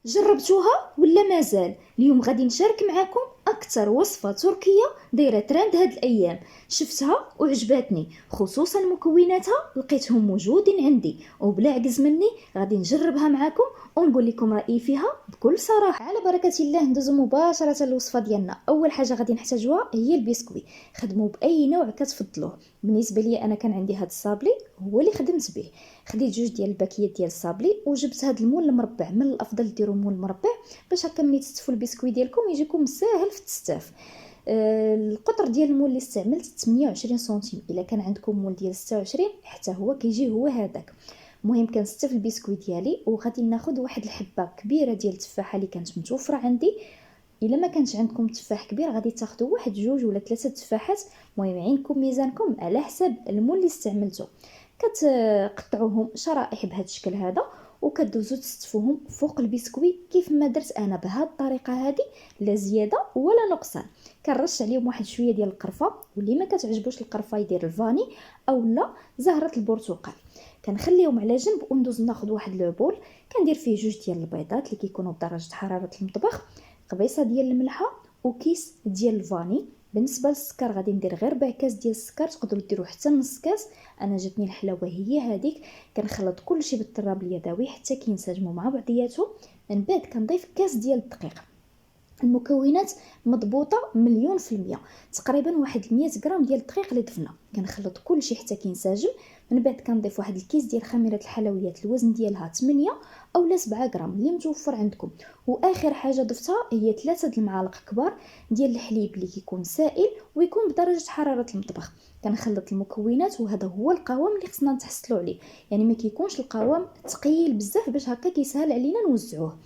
جربتوها ولا مازال؟ اليوم غادي نشارك معكم اكثر وصفه تركيه دايره ترند هاد الايام. شفتها وعجبتني، خصوصا مكوناتها لقيتهم موجودين عندي، وبلا عجز مني غادي نجربها معكم ونقول لكم رايي فيها بكل صراحه. على بركه الله ندوزو مباشره للوصفه ديالنا. اول حاجه غادي نحتاجوها هي البسكوي. خدموا باي نوع كتفضلوه. بالنسبه لي انا كان عندي هاد الصابلي هو اللي خدمت به. خديت جوج ديال الباكيات ديال الصابلي وجبت هاد المول المربع. من الافضل ديروا مول مربع باش هكا ملي تستفوا البسكوي ديالكم يجيكم ساهل في التستاف. القطر ديال المول اللي استعملت 28 سنتيم. الا كان عندكم مول ديال 26 حتى هو كيجي هو هذاك. المهم كنستف البسكوي ديالي وغادي ناخذ واحد الحبه كبيره ديال التفاحه اللي كانت متوفره عندي. الا ما كانش عندكم تفاح كبير غادي تاخذوا واحد جوج ولا ثلاثه تفاحات، المهم عينكم ميزانكم على حساب المول اللي استعملته. كتقطعوهم شرائح بهذا الشكل هذا وكدوزو تستفوهم فوق البسكوي كيف ما درت انا بهذه الطريقه هذه، لا زياده ولا نقصان. كنرش عليهم واحد شويه ديال القرفه، واللي ما كتعجبوش القرفه يدير الفاني او لا زهره البرتقال. كنخليهم على جنب وندوز ناخذ واحد لوبول كندير فيه جوج ديال البيضات اللي كيكونوا بدرجه حراره المطبخ، قبيصه ديال الملحه وكيس ديال الفاني. بالنسبه للسكر غادي ندير غير ربع كاس ديال السكر، تقدروا ديروا حتى نص كاس. انا جاتني الحلاوه هي هذيك. كنخلط كلشي بالتراب اليدوي حتى كينسجموا مع بعضياتهم. من بعد كنضيف كاس ديال الدقيق. المكونات مضبوطه مليون في المية، تقريبا واحد 100 غرام ديال الدقيق اللي ضفنا. كنخلط كلشي حتى كينسجم. من بعد كنضيف واحد الكيس ديال خميره الحلويات، الوزن ديالها 8 اولا 7 غرام اللي متوفر عندكم. واخر حاجه ضفتها هي 3 المعالق كبار ديال الحليب اللي كيكون سائل ويكون بدرجه حراره المطبخ. كنخلط المكونات وهذا هو القوام اللي خصنا نتحصلوا عليه، يعني ما كيكونش القوام ثقيل بزاف باش هكا كيسهل علينا نوزعوه.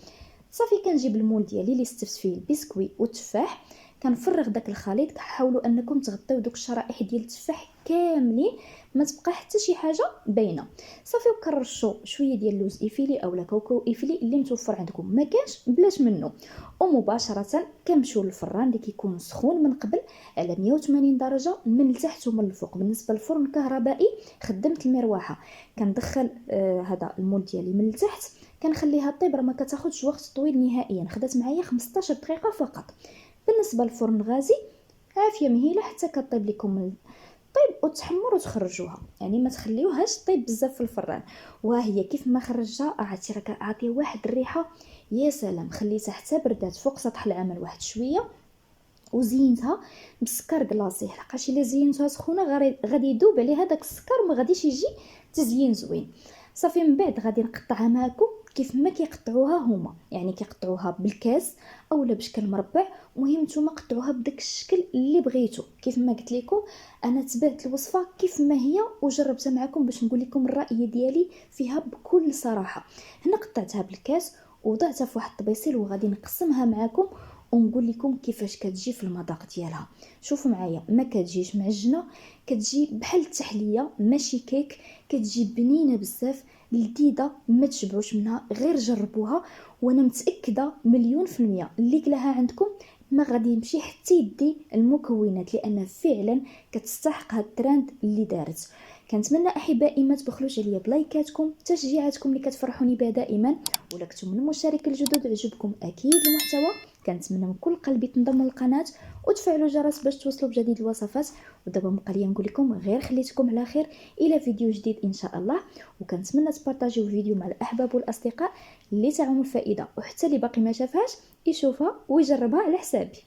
صافي كنجيب المول ديالي اللي استفت فيه البسكوي والتفاح، كنفرغ داك الخليط. حاولوا انكم تغطيو دوك الشرائح ديال التفاح كاملين، ما تبقى حتى شي حاجه باينه. صافي وكنرشوا شويه ديال اللوز ايفيلي اولا كوكو ايفيلي اللي متوفر عندكم، ما كانش بلاش منه. ومباشره كنمشيو للفران اللي كيكون سخون من قبل على 180 درجه من التحت ومن الفوق. بالنسبه للفرن الكهربائي خدمت المروحه. كندخل هذا المول ديالي من التحت، كنخليها طيب، راه ما كتاخذش وقت طويل نهائيا، خدات معايا 15 دقيقه فقط. بالنسبه للفرن الغازي عافيه مهيله حتى كطيب لكم طيب وتحمر وتخرجوها، يعني ما تخليوهاش طيب بزاف في الفران. وها هي كيف ما خرجتها عرفتي راه عاطيه واحد الريحه يا سلام. خليتها حتى بردات فوق سطح العمل واحد شويه وزينتها بسكر كلاصي، لحقاش الا زينتها سخونه غادي يذوب عليها داك السكر وما غاديش يجي تزيين زوين. صافي من بعد غادي نقطعها معكم كيف ما كيقطعوها هما، يعني كيقطعوها بالكاس اولا بشكل مربع. مهم نتوما قطعوها بداك الشكل اللي بغيتو. كيف ما قلت لكم انا تبعت الوصفه كيف ما هي وجربتها معكم باش نقول لكم الراي ديالي فيها بكل صراحه. هنا قطعتها بالكاس وضعتها في واحد الطبيسيل وغادي نقسمها معكم ونقول لكم كيفاش كتجي في المذاق ديالها. شوفوا معايا، ما كتجيش معجنه، كتجي بحال التحليه ماشي كيك. كتجي بنينه بزاف لذيذه، ما تشبعوش منها، غير جربوها. وانا متاكده مليون في المية اللي كلاها عندكم ما غادي يمشي حتى يدي المكونات، لان فعلا كتستحق هاد الترند اللي دارت. كنتمنى احبائي ما تبخلوش عليا بلايكاتكم، تشجيعاتكم اللي كتفرحوني بها دائما. ولا كنتم من المشاركين الجدد عجبكم اكيد المحتوى، كنتمنى من كل قلبي تنضموا للقناه وتفعلوا الجرس باش توصلوا بجديد الوصفات. ودابا بقى لي نقول لكم غير خليتكم على خير الى فيديو جديد ان شاء الله. وكنتمنى تبارطاجيو الفيديو مع الاحباب والاصدقاء اللي تعم الفائده، وحتى اللي باقي ما شافهاش يشوفها ويجربها على حسابي.